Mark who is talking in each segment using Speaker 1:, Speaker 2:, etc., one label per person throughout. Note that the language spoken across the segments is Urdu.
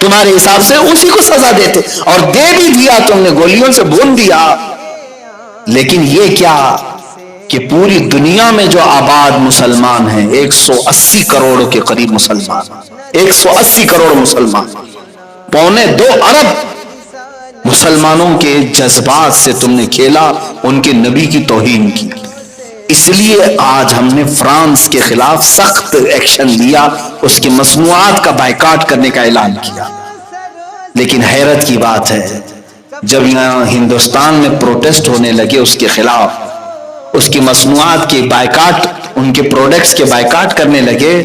Speaker 1: تمہارے حساب سے اسی کو سزا دیتے، اور دے بھی دیا، تم نے گولیوں سے بھون دیا۔ لیکن یہ کیا کہ پوری دنیا میں جو آباد مسلمان ہیں 180 کروڑ کے قریب مسلمان، 180 کروڑ مسلمان، 1.25 ارب مسلمانوں کے جذبات سے تم نے کھیلا، ان کے نبی کی توہین کی۔ اس لیے آج ہم نے فرانس کے خلاف سخت ایکشن لیا، اس کی مصنوعات کا بائیکاٹ کرنے کا اعلان کیا۔ لیکن حیرت کی بات ہے، جب یہاں ہندوستان میں پروٹیسٹ ہونے لگے اس کے خلاف، اس کی مصنوعات کے بائیکاٹ، ان کے پروڈکٹس کے بائیکاٹ کرنے لگے،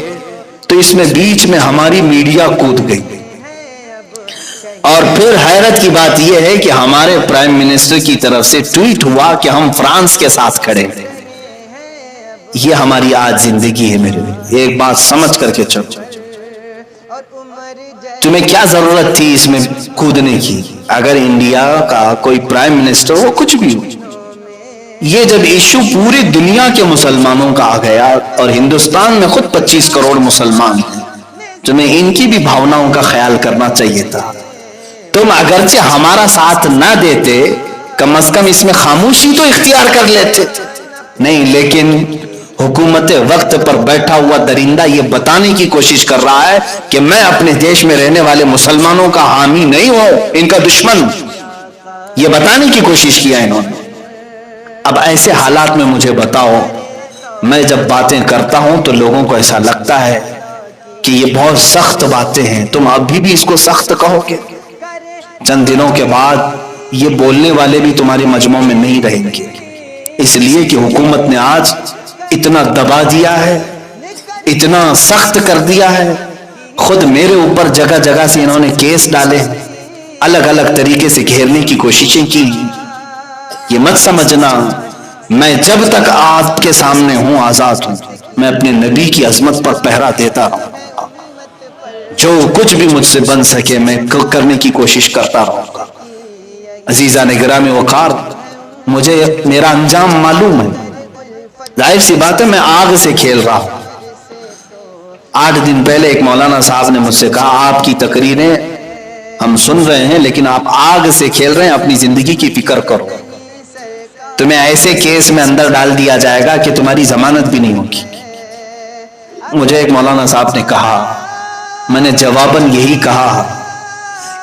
Speaker 1: تو اس میں بیچ میں ہماری میڈیا کود گئی۔ اور پھر حیرت کی بات یہ ہے کہ ہمارے پرائم منسٹر کی طرف سے ٹویٹ ہوا کہ ہم فرانس کے ساتھ کھڑے ہیں۔ یہ ہماری آج زندگی ہے میرے، ایک بات سمجھ کر کے چلو، تمہیں کیا ضرورت تھی اس میں کودنے کی؟ اگر انڈیا کا کوئی پرائم منسٹر ہو، کچھ بھی ہو، یہ جب ایشو پوری دنیا کے مسلمانوں کا آ گیا، اور ہندوستان میں خود 25 کروڑ مسلمان ہیں، تمہیں ان کی بھی بھاوناؤں کا خیال کرنا چاہیے تھا۔ تم اگرچہ ہمارا ساتھ نہ دیتے، کم از کم اس میں خاموشی تو اختیار کر لیتے۔ نہیں، لیکن حکومت وقت پر بیٹھا ہوا درندہ یہ بتانے کی کوشش کر رہا ہے کہ میں اپنے دیش میں رہنے والے مسلمانوں کا حامی نہیں ہوں، ان کا دشمن، یہ بتانے کی کوشش کیا انہوں نے۔ اب ایسے حالات میں مجھے بتاؤ، میں جب باتیں کرتا ہوں تو لوگوں کو ایسا لگتا ہے کہ یہ بہت سخت باتیں ہیں، تم ابھی بھی اس کو سخت کہو گے؟ چند دنوں کے بعد یہ بولنے والے بھی تمہارے مجمع میں نہیں رہیں گے، اس لیے کہ حکومت نے آج اتنا دبا دیا ہے، اتنا سخت کر دیا ہے۔ خود میرے اوپر جگہ جگہ سے انہوں نے کیس ڈالے، الگ الگ طریقے سے گھیرنے کی کوششیں کی۔ یہ مت سمجھنا میں جب تک آپ کے سامنے ہوں آزاد ہوں، میں اپنے نبی کی عظمت پر پہرا دیتا رہوں، جو کچھ بھی مجھ سے بن سکے میں کرنے کی کوشش کرتا رہوں گا۔ عزیزان گرامی وقار، مجھے میرا انجام معلوم ہے، ظاہر سی بات ہے میں آگ سے کھیل رہا ہوں۔ 8 دن پہلے ایک مولانا صاحب نے مجھ سے کہا، آپ کی تقریریں ہم سن رہے ہیں لیکن آپ آگ سے کھیل رہے ہیں، اپنی زندگی کی فکر کرو، تمہیں ایسے کیس میں اندر ڈال دیا جائے گا کہ تمہاری ضمانت بھی نہیں ہوگی۔ مجھے ایک مولانا صاحب نے کہا، میں نے جواباً یہی کہا،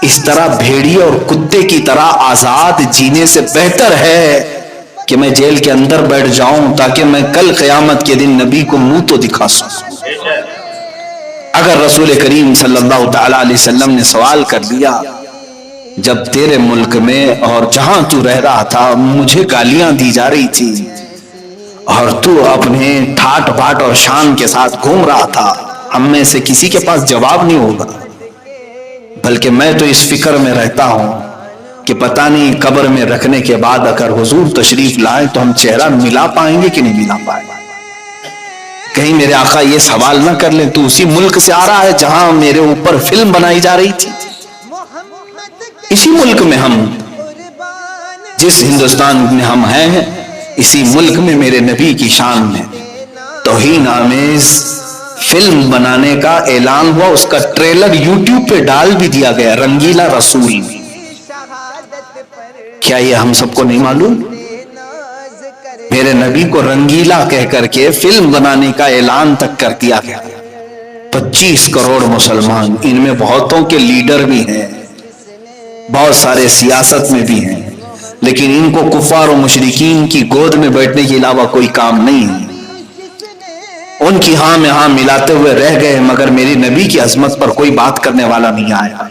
Speaker 1: اس طرح بھیڑیے اور کتے کی طرح آزاد جینے سے بہتر ہے کہ میں جیل کے اندر بیٹھ جاؤں تاکہ میں کل قیامت کے دن نبی کو منہ تو دکھا سکوں۔ اگر رسول کریم صلی اللہ تعالی علیہ وسلم نے سوال کر لیا، جب تیرے ملک میں اور جہاں تو رہ رہا تھا مجھے گالیاں دی جا رہی تھی اور تو اپنے ٹھاٹ باٹ اور شان کے ساتھ گھوم رہا تھا، ہم میں سے کسی کے پاس جواب نہیں ہوگا، بلکہ میں تو اس فکر میں رہتا ہوں کہ پتہ نہیں قبر میں رکھنے کے بعد اگر حضور تشریف لائیں تو ہم چہرہ ملا پائیں گے کہ نہیں ملا پائیں گے۔ کہیں میرے آقا یہ سوال نہ کر لیں، تو اسی ملک سے آ رہا ہے جہاں میرے اوپر فلم بنائی جا رہی تھی؟ اسی ملک میں ہم، جس ہندوستان میں ہم ہیں، اسی ملک میں میرے نبی کی شان میں توہین آمیز فلم بنانے کا اعلان ہوا، اس کا ٹریلر یوٹیوب پہ ڈال بھی دیا گیا، رنگیلا رسول۔ کیا یہ ہم سب کو نہیں معلوم؟ میرے نبی کو رنگیلا کہہ کر کے فلم بنانے کا اعلان تک کر دیا گیا۔ 25 کروڑ مسلمان، ان میں بہتوں کے لیڈر بھی ہیں، بہت سارے سیاست میں بھی ہیں، لیکن ان کو کفار و مشرکین کی گود میں بیٹھنے کے علاوہ کوئی کام نہیں ہے۔ ان کی ہاں میں ہاں ملاتے ہوئے رہ گئے، مگر میری نبی کی عظمت پر کوئی بات کرنے والا نہیں آیا۔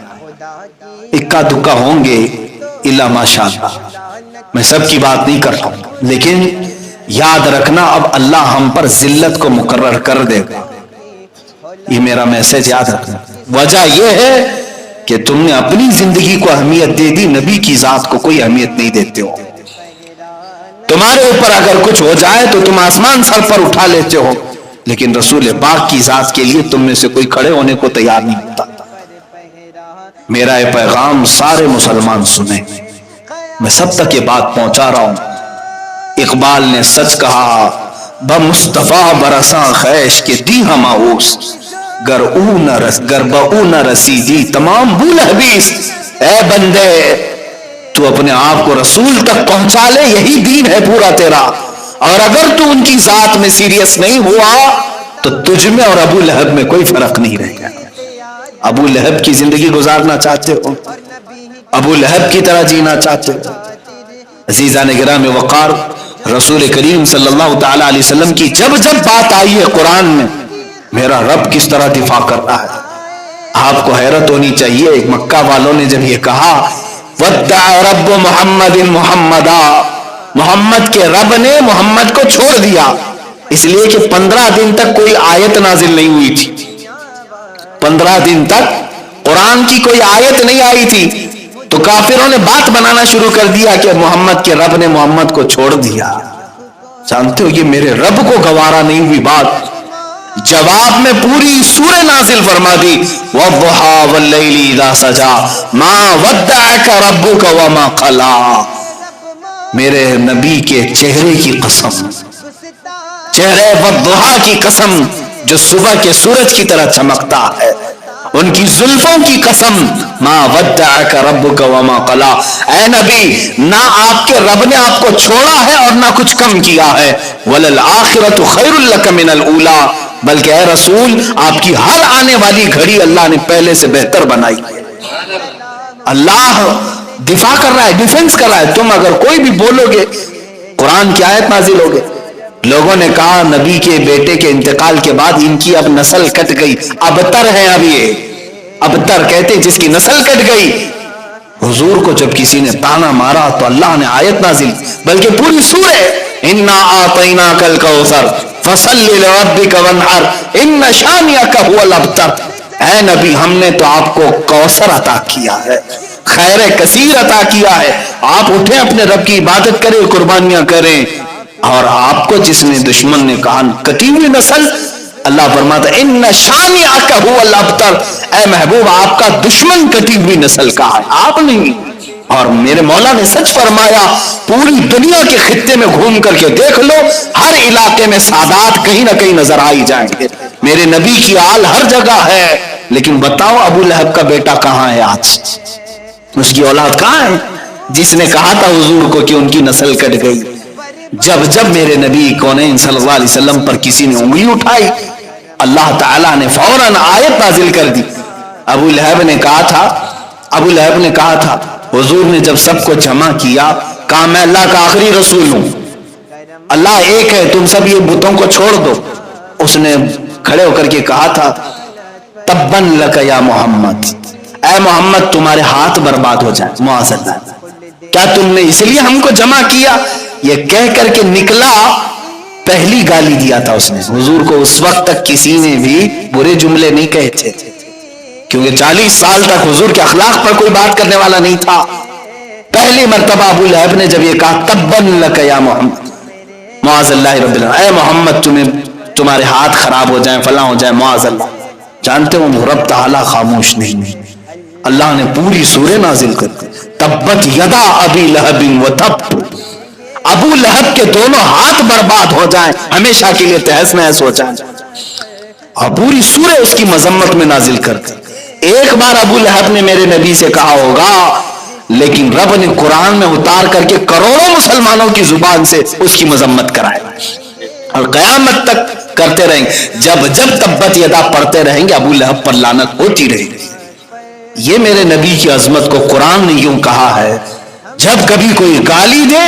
Speaker 1: اکا دکا ہوں گے الا ماشاءاللہ، میں سب کی بات نہیں کر رہا ہوں، لیکن یاد رکھنا اب اللہ ہم پر ذلت کو مقرر کر دے گا، یہ میرا میسج یاد رکھنا۔ وجہ یہ ہے کہ تم نے اپنی زندگی کو اہمیت دے دی، نبی کی ذات کو کوئی اہمیت نہیں دیتے ہو۔ تمہارے اوپر اگر کچھ ہو جائے تو تم آسمان سر پر اٹھا لیتے ہو، لیکن رسول پاک کی ذات کے لیے تم میں سے کوئی کھڑے ہونے کو تیار نہیں ہوتا۔ میرا یہ پیغام سارے مسلمان سنیں، میں سب تک یہ بات پہنچا رہا ہوں۔ اقبال نے سچ کہا، بمصطفیٰ برساں خیش کے دی ہم آؤس، گر بہو نہ رسیدی تمام بول حبیث، اے بندے تو اپنے آپ کو رسول تک پہنچا لے، یہی دین ہے پورا تیرا، اور اگر تو ان کی ذات میں سیریس نہیں ہوا تو تجھ میں اور ابو لہب میں کوئی فرق نہیں رہے گا۔ ابو لہب کی زندگی گزارنا چاہتے ہو؟ ابو لہب کی طرح جینا چاہتے ہو؟ عزیزان گرامی وقار، رسول کریم صلی اللہ تعالی علیہ وسلم کی جب جب بات آئی ہے قرآن میں، میرا رب کس طرح دفاع کر رہا ہے، آپ کو حیرت ہونی چاہیے۔ ایک مکہ والوں نے جب یہ کہا وَدَّعَ رَبُّ مُحَمَّدٍ مُحَمَّدًا، محمد کے رب نے محمد کو چھوڑ دیا، اس لیے کہ 15 دن تک کوئی آیت نازل نہیں ہوئی تھی، 15 دن تک قرآن کی کوئی آیت نہیں آئی تھی، تو کافروں نے بات بنانا شروع کر دیا کہ محمد کے رب نے محمد کو چھوڑ دیا۔ جانتے ہو یہ میرے رب کو گوارا نہیں ہوئی بات، جواب میں پوری سورہ نازل فرما دی، وَالضُّحَىٰ وَاللَّيْلِ إِذَا سَجَىٰ مَا وَدَّعَكَ رَبُّكَ وَمَا قَلَىٰ۔ میرے نبی کے چہرے کی قسم، چہرے وَالضُّحَىٰ کی قسم جو صبح کے سورج کی طرح چمکتا ہے، ان کی زلفوں کی قسم، ما ودعک ربک وما قلا، اے نبی نہ آپ کے رب نے آپ کو چھوڑا ہے اور نہ کچھ کم کیا ہے، وللآخرۃ خیر لک من الاولی، بلکہ اے رسول آپ کی ہر آنے والی گھڑی اللہ نے پہلے سے بہتر بنائی ہے۔ اللہ دفاع کر رہا ہے، ڈیفنس کر رہا ہے، تم اگر کوئی بھی بولو گے قرآن کی آیت نازل ہوگی۔ لوگوں نے کہا نبی کے بیٹے کے انتقال کے بعد ان کی اب نسل کٹ گئی، ابتر ہے، اب یہ ابتر کہتے جس کی نسل کٹ گئی۔ حضور کو جب کسی نے تانا مارا تو اللہ نے آیت نازل، بلکہ پوری سورہ، انا اعطیناک الکوثر فصل لربک وانحر ان شانئک هو الابتر، اے نبی ہم نے تو آپ کو کوثر عطا کیا ہے، خیر کثیر عطا کیا ہے، آپ اٹھیں اپنے رب کی عبادت کریں، قربانیاں کریں۔ اور آپ کو جس نے دشمن نے کہا کٹی ہوئی نسل، اللہ فرماتا ہے ان شانئک هو الابتر، اے محبوب آپ کا دشمن کٹی ہوئی نسل کا ہے، آپ نہیں۔ اور میرے مولا نے سچ فرمایا، پوری دنیا کے خطے میں گھوم کر کے دیکھ لو، ہر علاقے میں سادات کہیں نہ کہیں نظر آئی جائیں گے، میرے نبی کی آل ہر جگہ ہے، لیکن بتاؤ ابو لہب کا بیٹا کہاں ہے آج؟ اس کی اولاد کہاں ہے جس نے کہا تھا حضور کو کہ ان کی نسل کٹ گئی؟ جب جب میرے نبی کونین صلی اللہ علیہ وسلم پر کسی نے انگلی اٹھائی، اللہ تعالیٰ نے فوراً آیت نازل کر دی۔ ابو لہب نے کہا تھا حضور نے جب سب کو جمع کیا، کہا میں اللہ کا آخری رسول ہوں، اللہ ایک ہے، تم سب یہ بتوں کو چھوڑ دو۔ اس نے کھڑے ہو کر کے کہا تھا تبن لک یا محمد، اے محمد تمہارے ہاتھ برباد ہو جائے، معاذ اللہ، کیا تم نے اس لیے ہم کو جمع کیا؟ یہ کہہ کر کے نکلا، پہلی گالی دیا تھا اس نے حضور کو۔ اس وقت تک کسی نے بھی برے جملے نہیں کہے تھے، کیونکہ 40 سال تک حضور کے اخلاق پر کوئی بات کرنے والا نہیں تھا۔ پہلی مرتبہ ابو لہب نے جب یہ کہا تبن لک یا محمد، معاذ اللہ رب العالمین، اے محمد تمہارے ہاتھ خراب ہو جائیں، فلاں ہو جائیں، معاذ اللہ۔ جانتے ہو رب تعالیٰ خاموش نہیں، اللہ نے پوری سورہ نازل کر دی، تبت یدا ابی لہب وتب، ابو لہب کے دونوں ہاتھ برباد ہو جائیں، ہمیشہ کے لیے تہس نہس ہو جائیں، اور پوری سورہ اس کی مذمت میں نازل کر دی۔ ایک بار ابو لہب نے میرے نبی سے کہا ہوگا، لیکن رب نے قرآن میں اتار کر کے کروڑوں مسلمانوں کی زبان سے اس کی مذمت کرائے، اور قیامت تک کرتے رہیں گے، جب جب تبت یدا پڑھتے رہیں گے ابو لہب پر لعنت ہوتی رہے گی۔ یہ میرے نبی کی عظمت کو قرآن نے یوں کہا ہے، جب کبھی کوئی گالی دے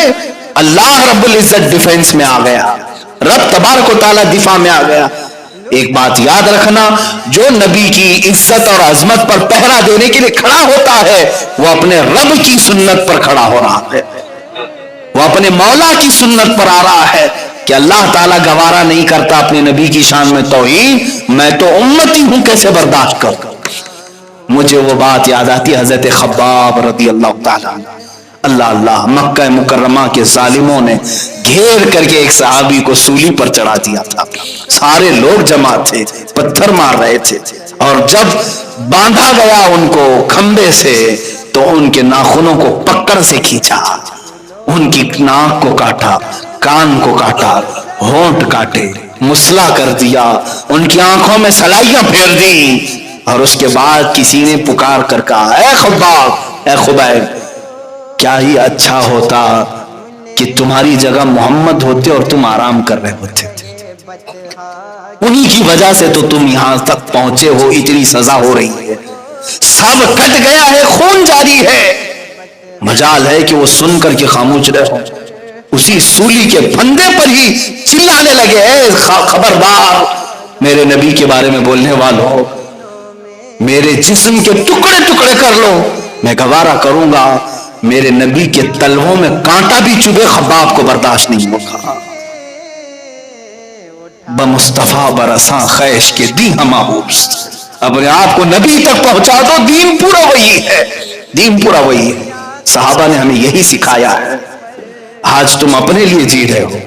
Speaker 1: اللہ رب العزت ڈیفنس میں آ گیا، رب تبارک و تعالی دفاع میں آ گیا۔ ایک بات یاد رکھنا، جو نبی کی عزت اور عظمت پر پہرا دینے کے لیے کھڑا ہوتا ہے وہ اپنے رب کی سنت پر کھڑا ہو رہا ہے، وہ اپنے مولا کی سنت پر آ رہا ہے کہ اللہ تعالیٰ گوارا نہیں کرتا اپنے نبی کی شان میں توہین، میں تو امتی ہوں کیسے برداشت کروں۔ مجھے وہ بات یاد آتی حضرت خباب رضی اللہ تعالیٰ عنہ، اللہ مکہ مکرمہ کے ظالموں نے گھیر کر کے ایک صحابی کو سولی پر چڑھا دیا تھا، سارے لوگ جمع تھے، پتھر مار رہے تھے، اور جب باندھا گیا ان کو کھمبے سے تو ان کے ناخنوں کو پکڑ سے کھینچا، ان کی ناک کو کاٹا، کان کو کاٹا، ہونٹ کاٹے، مسلا کر دیا، ان کی آنکھوں میں سلائیاں پھیر دی، اور اس کے بعد کسی نے پکار کر کہا اے خباب، اے خبیب، کیا ہی اچھا ہوتا کہ تمہاری جگہ محمد ہوتے اور تم آرام کر رہے ہوتے، انہی کی وجہ سے تو تم یہاں تک پہنچے ہو، اتنی سزا ہو رہی ہے، سب کٹ گیا ہے، خون جاری ہے، مجال ہے کہ وہ سن کر کے خاموش رہو۔ اسی سولی کے پھندے پر ہی چلانے لگے اے خبردار میرے نبی کے بارے میں بولنے والوں، میرے جسم کے ٹکڑے ٹکڑے کر لو، میں گوارا کروں گا، میرے نبی کے تلووں میں کانٹا بھی چبھے خباب کو برداشت نہیں ہوگا۔ بمصطفیٰ برساں خیش کے دی ہماہوس، اپنے آپ کو نبی تک پہنچا دو، دین پورا وہی ہے، دین پورا وہی ہے۔ صحابہ نے ہمیں یہی سکھایا ہے۔ آج تم اپنے لیے جی رہے ہو،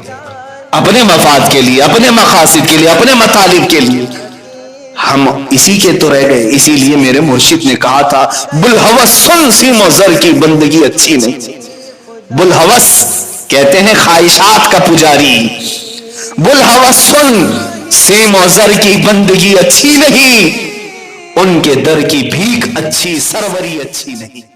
Speaker 1: اپنے مفاد کے لیے، اپنے مقاصد کے لیے، اپنے مطالب کے لیے، ہم اسی کے تو رہ گئے۔ اسی لیے میرے مرشد نے کہا تھا بلحوث سن سیم و زر کی بندگی اچھی نہیں۔ بلحوث کہتے ہیں خواہشات کا پجاری، بلحوث سن سیم و زر کی بندگی اچھی نہیں، ان کے در کی بھیک اچھی، سروری اچھی نہیں۔